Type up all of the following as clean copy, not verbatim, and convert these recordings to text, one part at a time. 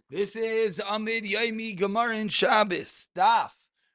This is Amud Yomi Gemara in Shabbos. Daf.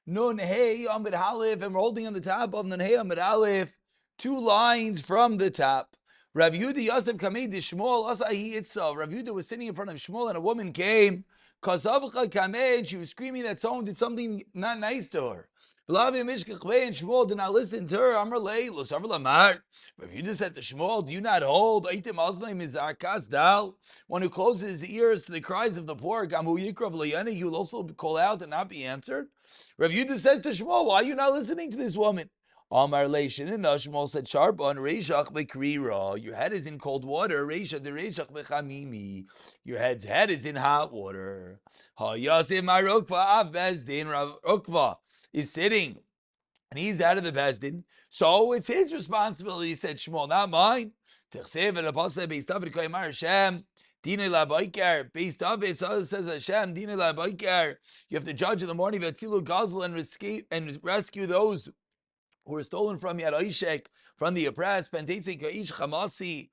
Nun Hey Amud Aleph, and we're holding on the top of Nun Hey Amud Aleph, 2 lines from the top. Rav Yehuda Yosef Kamed Shmuel Asahi Itzav. Rav Yehuda was sitting in front of Shmuel, and a woman came. Kazavcha Kamed, she was screaming that someone did something not nice to her. Vlavi Mishkach and Shmuel did not listen to her. Amar Lei Losav Lamar. Rav Yehuda said to Shmuel, "Do you not hold Aitim Azleim Izakas Dal? One who closes his ears to the cries of the poor, Gamu Yikrav Layani, he will also call out and not be answered." Rav Yehuda says to Shmuel, "Why are you not listening to this woman?" Amar Leishin, and Shmuel said, "Sharpan Reishach Bekrira. Your head is in cold water. Reisha de Reishach Bechamimi. Your head's head is in hot water." Ha Yasim Marukva Av Bezdin. Rav Ukva is sitting, and he's out of the Bezdin. So it's his responsibility, said Shmuel, not mine. Tichsev and Apostle based off it, Kaimar Hashem. Dina Labaikar, based off it, so it says Hashem, Dina Labaikar. You have to judge in the morning, Vatzilu Gazel, and rescue those who were stolen from Yad Oishek, from the oppressed. Pentetse Kaish Chamasi.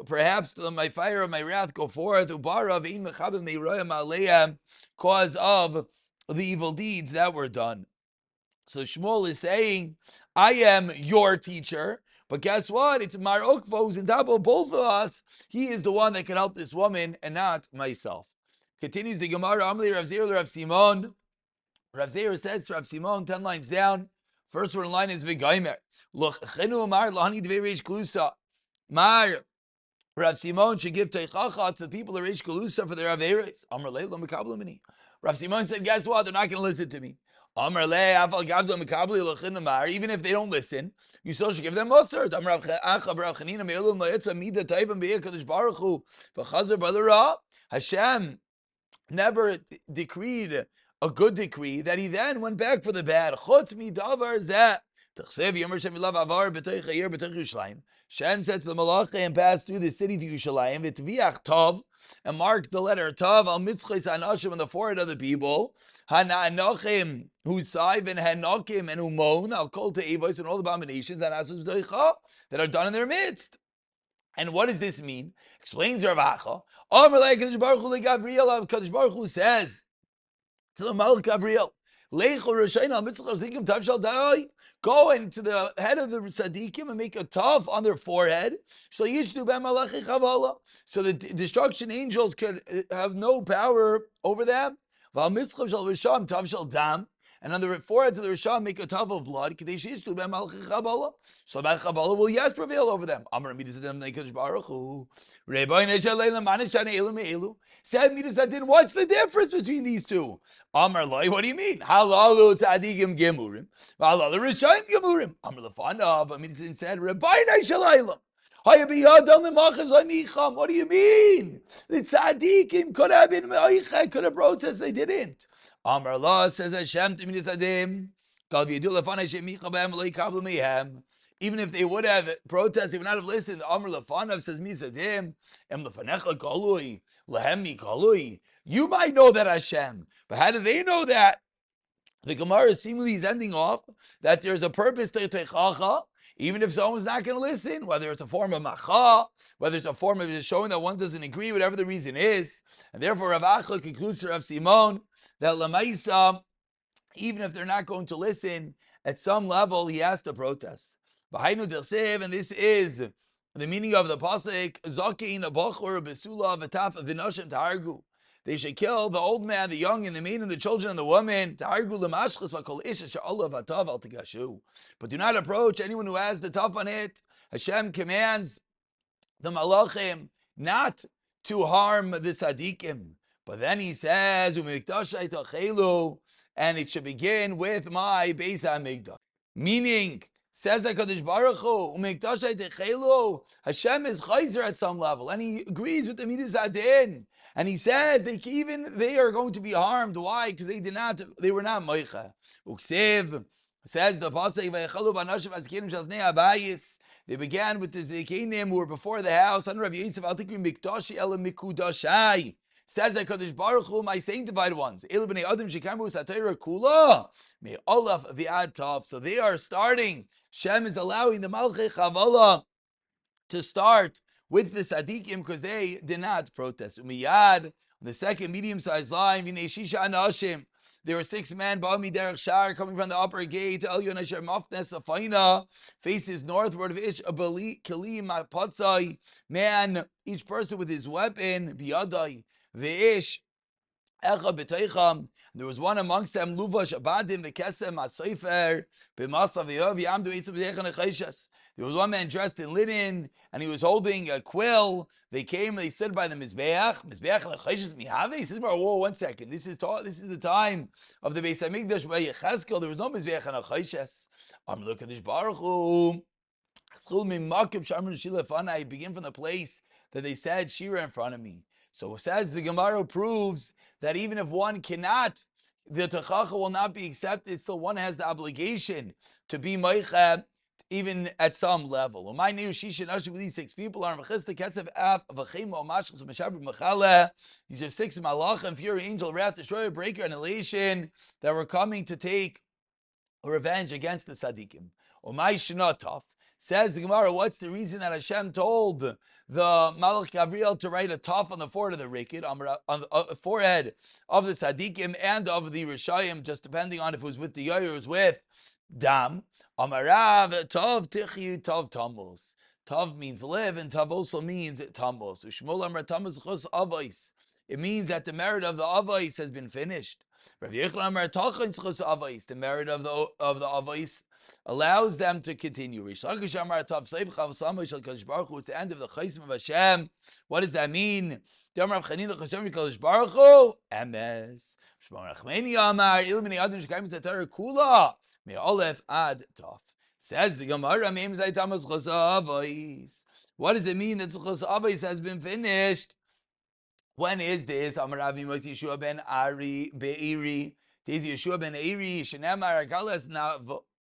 Perhaps my fire of my wrath go forth. Ubara Vein Mechabim Meiroyam Aleim, cause of the evil deeds that were done. So Shmuel is saying, I am your teacher, but guess what? It's Mar Ukva who's on top of both of us. He is the one that can help this woman and not myself. Continues the Gemara, Amli Rav Zir Rav Simon. Rav Zir says to Rav Simon, 10 lines down. First one line is V'gaimer. Loch chenu Mar lahani dvei reish klusa. Mar Rav Simon should give teichacha to the people of reish klusa for their averes. Amar leilo mekablamini. Rav Simon said, guess what? They're not going to listen to me. Even if they don't listen, you still should give them musar. Hashem never decreed a good decree that he then went back for the bad. Shem said to the Malach and passed through the city to Yushalayim, v'tviach Tov, and marked the letter Tov al mitzchos hanashim on the forehead of the people, hanachim husayv and hanakim and umon al kol te'evos and all the abominations and asus that are done in their midst. And what does this mean? Explains Rav Acha. Amar le Kadosh Baruch Hu le Gavriel. Kadosh Baruch Hu says to the Malach Gavriel, go into the head of the Tzadikim and make a tov on their forehead. So the destruction angels could have no power over them. And on the foreheads of the Rishon make a tov of blood. So that Chabala will yes prevail over them. Said Midas, what's the difference between these two? Amar Loi, what do you mean? Halalu tzadikim gemurim, halalu rishayim gemurim. Amar Lefana, but Midas said, Rabbeinu shalaylam. What do you mean? The tzadikim could have been meicha, could have protested, they didn't. Amar Allah says Hashem to Midas Adim, even if they would have protested, they would not have listened. Amar Lefanav says Misadim, Em Lefanecha Galui, Lehemi Galui. You might know that Hashem, but how do they know that? The Gemara seemingly is ending off that there's a purpose to Teichacha, even if someone's not going to listen, whether it's a form of macha, whether it's a form of just showing that one doesn't agree, whatever the reason is. And therefore Rav Acha concludes to Rav Simon that Lamaisa, even if they're not going to listen, at some level he has to protest. And this is the meaning of the pasuk, Zakein abachor besula v'taf v'nashim ta'argu. They should kill the old man, the young, and the maid, and the children, and the woman. But do not approach anyone who has the taf on it. Hashem commands the malachim not to harm the tzadikim. But then he says, and it should begin with my Beis HaMikdash. Meaning, says HaKadosh Baruch Hu, Hashem is chayzer at some level, and he agrees with the Midas Adin. And he says they are going to be harmed. Why? Because they were not moicha. Uksev says the pasuk, they began with the zekenim who were before the house. Under Rav Yosef, Al Tikrim Mikdashi Ela Mikudashai. Says that Kadosh Baruch Hu, my sanctified ones. Ela b'nei Adam shekamu satayra kula me olaf v'ad tov. So they are starting. Shem is allowing the Malchei Chavala to start with the Sadiqim because they did not protest. Umiyad The second medium-sized line, Vinei Shisha Anashim. There were 6 men, Ba'ami Derech Shar, coming from the upper gate. Elyon Asher Mafnes Afaina, faces northward of Ish Abali Kalim Patzai. Man, each person with his weapon, Biyadai, the Ish. There was one amongst them, Luvash Abadim Vekesem Asaifer B'Masav Yov Yamdu Eitzav B'Dechan Echayshas. There was one man dressed in linen, and he was holding a quill. They came, they stood by the Mizbeach. Mizbeach Echayshas Mihave. He says, "Whoa, 1 second. This is the time of the Beis Hamikdash by Yecheskel. There was no Mizbeach and Echayshas. Amar Kadosh Baruch Hu. I begin from the place that they said Shira in front of me." So it says the Gemara proves that even if one cannot, the techacha will not be accepted. Still, one has the obligation to be meicha, even at some level. My new shisha nashi with these 6 people are mechista ketzev af v'chema omashchus meshabri mechala. These are 6 malachim, fury, angel, wrath, destroyer, breaker, and elation that were coming to take revenge against the tzaddikim. Omay shenataf. Says the Gemara, what's the reason that Hashem told the Malach Gabriel to write a taf on the forehead of the Rikid, on the forehead of the Tzaddikim and of the Rishayim, just depending on if it was with the Yair or it was with Dam? Amarav, Tov Tichyu, Tov Tammuz. Tov means live, and Tov also means Tammuz. Ushmol Amar Tammuz Chos Avos. It means that the merit of the Avos has been finished. Rav Yechon Amar Tachon Chos Avos. The merit of the Avos allows them to continue. It's the end of the Chaisim of Hashem. What does that mean? Says the Gemara, what does it mean that Chos Avos has been finished? When is this? Amaravi Moshe Yeshua ben Ari Be'iri. Tezi Yeshua ben Ari. Shenemar Akalas na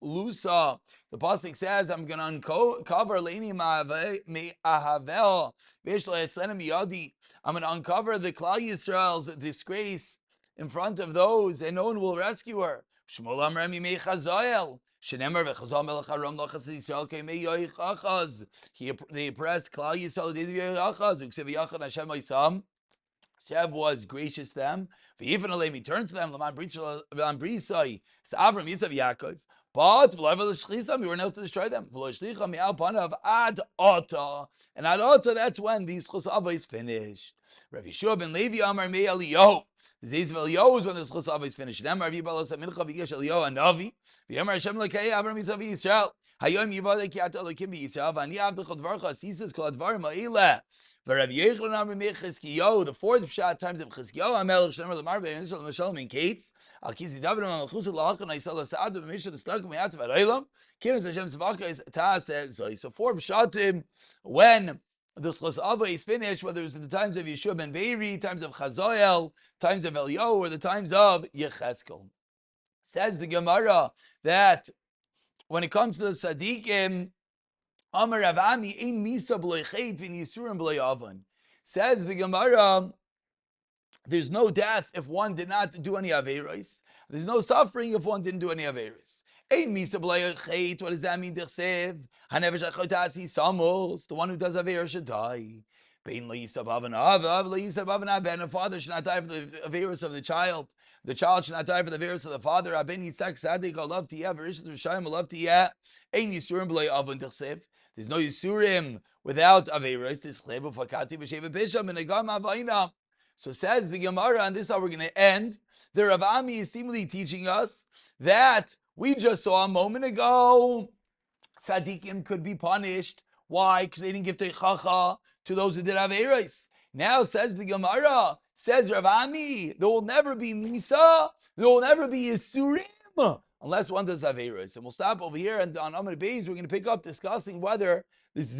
Lusa. The pasuk says, "I'm going to uncover Leini Ma'ahavel V'Yishla Etzlenim Yadi." I'm going to uncover the Klal Yisrael's disgrace in front of those, and no one will rescue her. Shmuel Amrami Mechazael. Shenemar v'Chazal Melech Haram Lachas Yisrael Keimei Yoich Achaz. They oppressed Klal Yisrael. They did Yoich Achaz. Uksev Yachad Hashem Oisam. Hashem was gracious to them. V'Yifan Aleim, he turned to them. L'man Brisai. It's Avram Yitzhav Yaakov. But we were able to destroy them. And at Ata, that's when these Chos Avos finished. Rav Yeshua ben Levi Amar Me Eliyahu. The days of Eliyahu is when the Chos Avos finished. Amar Rav Yibalos Mincha V'Yigash Eliyahu Anavi. V'Yamar Hashem Lekei Avram Yitzhav Yisrael. Hayom Yivadei Ki Ata Elokim B'Yisrael V'Ani Avdecha Dvarcha Asisas Kol Advarim Ha'ileh. V'Rav Yechon Amar Me Chizkiyahu. The 4th Pshat times of Chizkiyahu Hamelech Shneimar L'Mar Be'Yisrael L'Mashalom in Kates. Al Kizi David Malchus L'Achon Ha'Yisrael L'Sa'ad V'Mishal L'Stak Me'at V'Raylam. Kiras Hashem Zvaka is Ta'aseh Zoi. So 4 Pshatim when the Chos Avos is finished, whether it was in the times of Yeshua ben Beiri, times of Chazoel, times of Eliyahu, or the times of Yecheskel. Says the Gemara that when it comes to the Tzaddikim, Amar Rav Ami ein misa b'lo chet v'nisurim b'lo avon. Says the Gemara, there's no death if one did not do any Averos. There's no suffering if one didn't do any Averos. Ein misa b'lo chet, what does that mean? D'chsev, hanevesh achotasi samos, the one who does Averos should die. Bein lo yisab avan avav, lo yisab avan aben, a father should not die for the Averos of the child. The child should not die for the Averos of the father. Aben yitzak sadik, alav tiyeh, verishas v'shayim, alav tiyeh. Ein yisurim b'lo avon d'chsev. There's no Yisurim without Averos. So says the Gemara, and this is how we're going to end. The Rav Ami is seemingly teaching us that we just saw a moment ago Tzaddikim could be punished. Why? Because they didn't give Teichacha to those who did Averos. Now says the Gemara, says Rav Ami, there will never be Misa, there will never be Yisurim, unless one does Averos. And we'll stop over here, and on Amud Beis we're going to pick up discussing whether this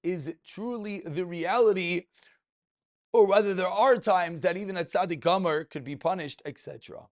is truly the reality, or whether there are times that even a tzaddik gomer could be punished, etc.